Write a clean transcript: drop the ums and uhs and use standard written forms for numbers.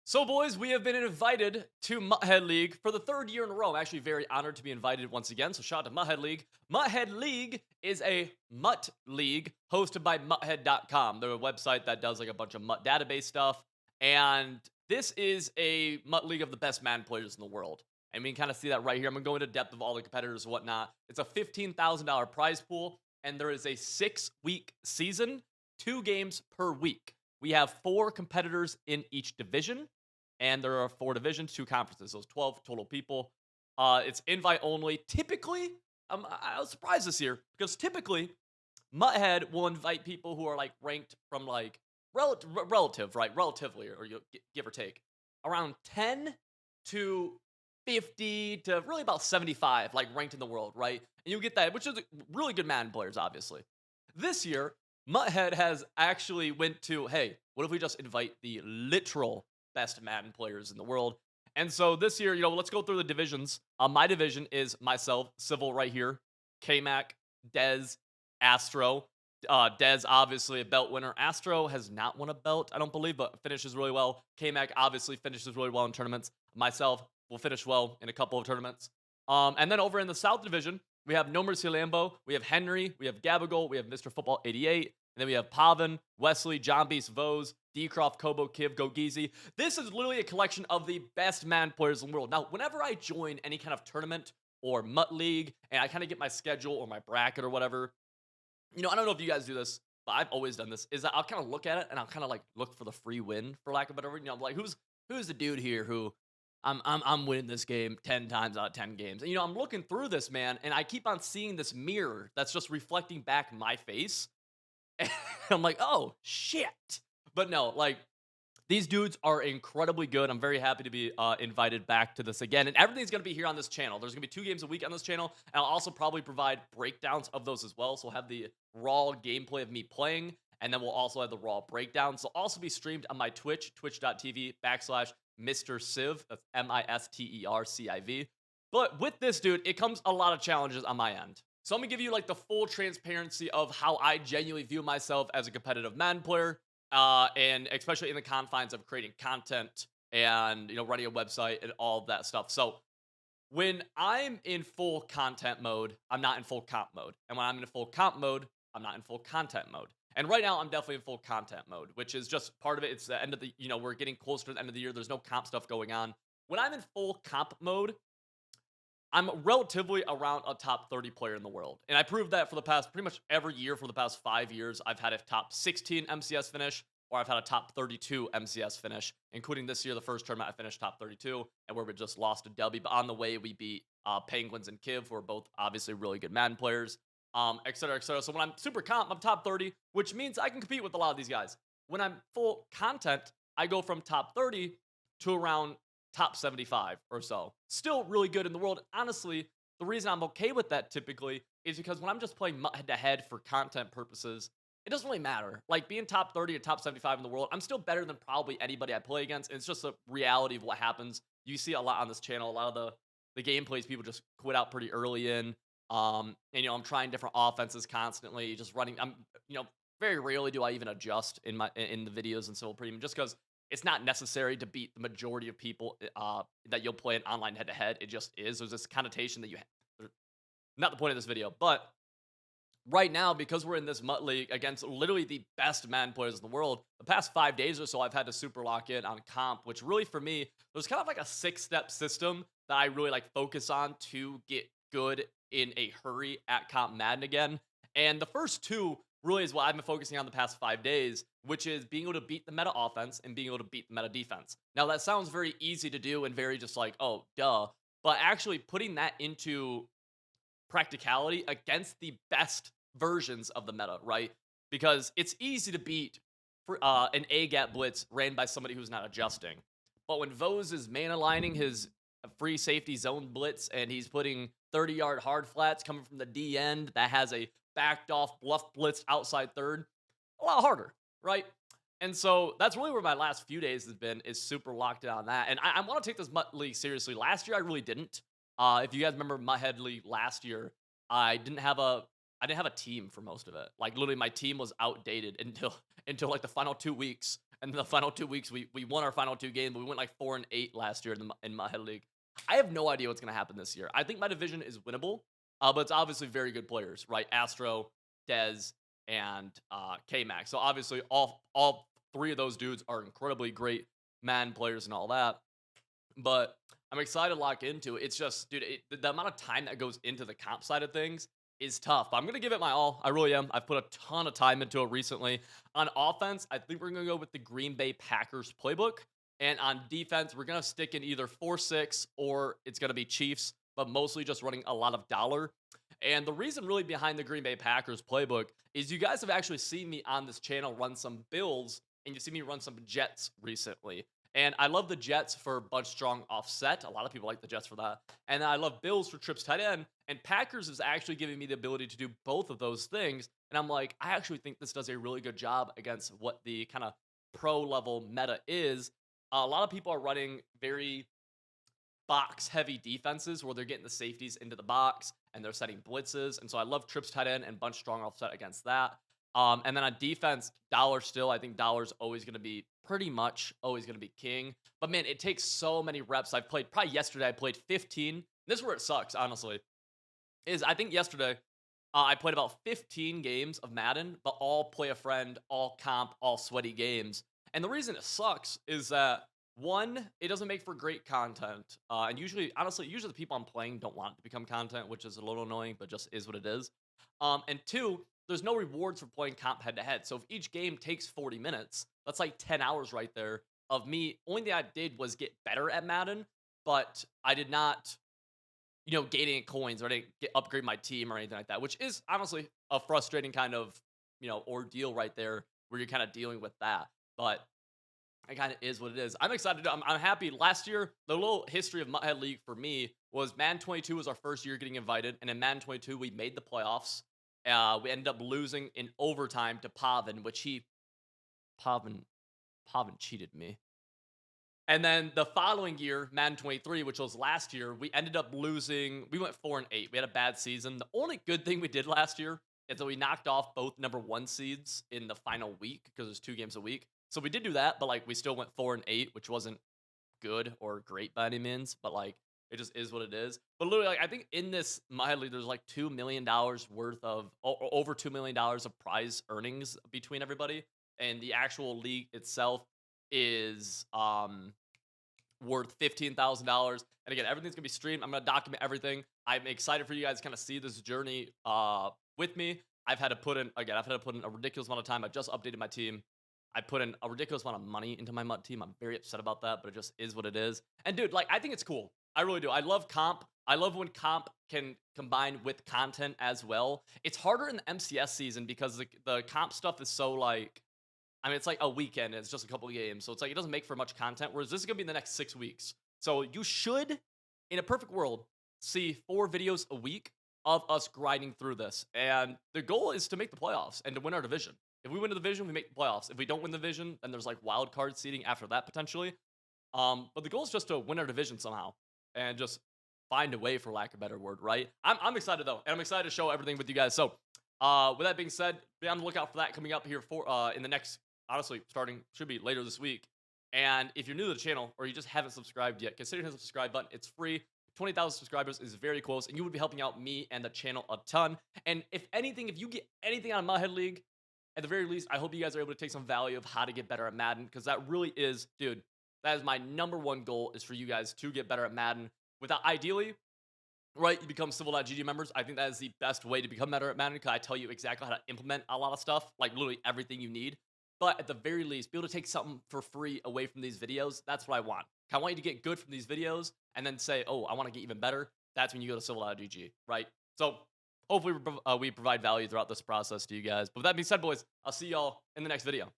So, boys, we have been invited to MUT League for the third year in a row. I'm actually very honored to be invited once again. So, shout out to MUT League. MUT League is a MUT League hosted by MUThead.com. They're a website that does like a bunch of MUT database stuff. And this is a MUT League of the best Madden players in the world. And we can kind of see that right here. I'm going to go into depth of all the competitors and whatnot. It's a $15,000 prize pool, and there is a 6-week season, 2 games per week. We have 4 competitors in each division, and there are 4 divisions, 2 conferences, so it's 12 total people. It's invite only. Typically, I was surprised this year because typically, Mutthead will invite people who are like ranked from like relative, right? Relatively, or give or take, around 10 to 50 to really about 75, like ranked in the world, right? And you get that, which is really good Madden players, obviously. This year, Mutthead has actually went to, hey, what if we just invite the literal best Madden players in the world? And so this year, let's go through the divisions. My division is myself, Civil right here, K-Mac, Dez, Astro. Dez, obviously a belt winner. Astro has not won a belt, I don't believe, but finishes really well. K-Mac obviously finishes really well in tournaments. Myself will finish well in a couple of tournaments. And then over in the South Division, we have No Mercy Lambo, we have Henry, we have Gabagol, we have Mr. Football 88, and then we have Pavin, Wesley, John Beast, Vose, Decroft, Kobo, Kiv, Gogeezy. This is literally a collection of the best Madden players in the world. Now, whenever I join any kind of tournament or MUT League, and I kind of get my schedule or my bracket or whatever, I don't know if you guys do this, but I've always done this, is that I'll kind of look at it and I'll kind of like look for the free win, for lack of a better word. I'm like, who's the dude here who I'm winning this game 10 times out of 10 games. And I'm looking through this, man, and I keep on seeing this mirror that's just reflecting back my face. And I'm like, oh shit. But no, like these dudes are incredibly good. I'm very happy to be invited back to this again. And everything's going to be here on this channel. There's going to be 2 games a week on this channel. And I'll also probably provide breakdowns of those as well. So we'll have the raw gameplay of me playing. And then we'll also have the raw breakdowns. They'll also be streamed on my Twitch, twitch.tv/Mr. Civ. That's MisterCiv. But with this dude, it comes a lot of challenges on my end. So I'm going to give you like the full transparency of how I genuinely view myself as a competitive Madden player. And especially in the confines of creating content and, running a website and all of that stuff. So when I'm in full content mode, I'm not in full comp mode. And when I'm in full comp mode, I'm not in full content mode. And right now, I'm definitely in full content mode, which is just part of it. It's the end of the, we're getting closer to the end of the year. There's no comp stuff going on. When I'm in full comp mode, I'm relatively around a top 30 player in the world. And I proved that for the past, pretty much every year for the past 5 years. I've had a top 16 MCS finish, or I've had a top 32 MCS finish, including this year, the first tournament, I finished top 32, and where we just lost a W. But on the way, we beat Penguins and Kiv, who are both obviously really good Madden players, et cetera, et cetera. So when I'm super comp, I'm top 30, which means I can compete with a lot of these guys. When I'm full content, I go from top 30 to around top 75 or so. Still really good in the world. Honestly, the reason I'm okay with that typically is because when I'm just playing head-to-head for content purposes, it doesn't really matter. Like being top 30 or top 75 in the world, I'm still better than probably anybody I play against. And it's just a reality of what happens. You see a lot on this channel. A lot of the gameplays people just quit out pretty early in. And I'm trying different offenses constantly, just running. Very rarely do I even adjust in the videos and so pretty just because it's not necessary to beat the majority of people that you'll play an online head-to-head. It just is. There's this connotation that not the point of this video, but right now, because we're in this MUT League against literally the best Madden players in the world, the past 5 days or so, I've had to super lock in on comp, which really for me, there's kind of like a 6-step system that I really like focus on to get good in a hurry at comp Madden again. And the first 2 really is what I've been focusing on the past 5 days, which is being able to beat the meta offense and being able to beat the meta defense. Now, that sounds very easy to do and very just like, oh, duh. But actually putting that into practicality against the best versions of the meta, right? Because it's easy to beat an A-gap blitz ran by somebody who's not adjusting. But when Vose is man aligning his free safety zone blitz and he's putting 30-yard hard flats coming from the D end that has a backed off bluff blitz outside third, a lot harder, right? And so that's really where my last few days has been, is super locked in on that. And I want to take this MUT League seriously. Last year I really didn't. If you guys remember MUT League last year, I didn't have a team for most of it. Like literally my team was outdated until like the final 2 weeks. And the final 2 weeks, we won our final 2 games, but we went like 4-8 last year in my head league. I have no idea what's gonna happen this year. I think my division is winnable, but it's obviously very good players, right? Astro, Dez, and K-Max. So obviously, all 3 of those dudes are incredibly great man players and all that. But I'm excited to lock into it. It's just, dude, the amount of time that goes into the comp side of things is tough. But I'm gonna give it my all. I really am. I've put a ton of time into it recently. On offense, I think we're gonna go with the Green Bay Packers playbook. And on defense, we're gonna stick in either 4-6 or it's gonna be Chiefs, but mostly just running a lot of dollar. And the reason really behind the Green Bay Packers playbook is you guys have actually seen me on this channel run some Bills and you see me run some Jets recently. And I love the Jets for bunch strong offset. A lot of people like the Jets for that. And I love Bills for trips tight end. And Packers is actually giving me the ability to do both of those things. And I'm like, I actually think this does a really good job against what the kind of pro level meta is. A lot of people are running very box heavy defenses where they're getting the safeties into the box and they're setting blitzes. And so I love trips tight end and bunch strong offset against that. And then on defense, dollar still, I think dollar's always going to be pretty much always going to be king. But man, it takes so many reps. I've played probably yesterday, I played 15. This is where it sucks, honestly. Is I think yesterday I played about 15 games of Madden, but all play a friend, all comp, all sweaty games. And the reason it sucks is that one, it doesn't make for great content. And usually, honestly, usually the people I'm playing don't want it to become content, which is a little annoying, but just is what it is. And two, there's no rewards for playing comp head to head. So if each game takes 40 minutes, that's like 10 hours right there of me. Only thing I did was get better at Madden, but I did not, gain any coins or I didn't upgrade my team or anything like that, which is honestly a frustrating kind of, ordeal right there where you're kind of dealing with that. But it kind of is what it is. I'm excited. I'm happy. Last year, the little history of MUT League for me was Madden 22 was our first year getting invited, and in Madden 22 we made the playoffs. We ended up losing in overtime to Pavin, which Pavin cheated me. And then the following year, Madden 23, which was last year, we ended up losing. We went 4-8. We had a bad season. The only good thing we did last year is that we knocked off both number 1 seeds in the final week because there's 2 games a week. So we did do that, but like we still went 4-8, which wasn't good or great by any means, but like it just is what it is. But literally, like I think in this my league, there's like $2 million worth of over $2 million of prize earnings between everybody, and the actual league itself is worth $15,000. And again, everything's gonna be streamed. I'm gonna document everything. I'm excited for you guys to kind of see this journey with me. I've had to put in a ridiculous amount of time. I just updated my team. I put in a ridiculous amount of money into my MUT team. I'm very upset about that, but it just is what it is. And dude, like I think it's cool. I really do. I love comp. I love when comp can combine with content as well. It's harder in the MCS season because the comp stuff is so like, I mean, it's like a weekend. It's just a couple of games. So it's like, it doesn't make for much content. Whereas this is going to be in the next 6 weeks. So you should, in a perfect world, see 4 videos a week of us grinding through this. And the goal is to make the playoffs and to win our division. If we win the division, we make the playoffs. If we don't win the division, then there's like wild card seeding after that potentially. But the goal is just to win our division somehow and just find a way, for lack of a better word, right? I'm excited though, and I'm excited to show everything with you guys. So, with that being said, be on the lookout for that coming up here for in the next, honestly, should be later this week. And if you're new to the channel or you just haven't subscribed yet, consider hitting the subscribe button. It's free. 20,000 subscribers is very close, and you would be helping out me and the channel a ton. And if you get anything out of MUT League, at the very least, I hope you guys are able to take some value of how to get better at Madden, because that really is, dude, that is my number one goal, is for you guys to get better at Madden. Without, ideally, right, you become Civil.gg members. I think that is the best way to become better at Madden, because I tell you exactly how to implement a lot of stuff, like literally everything you need. But at the very least, be able to take something for free away from these videos. That's what I want. I want you to get good from these videos and then say, oh, I want to get even better. That's when you go to Civil.gg, right? So hopefully we provide value throughout this process to you guys. But with that being said, boys, I'll see y'all in the next video.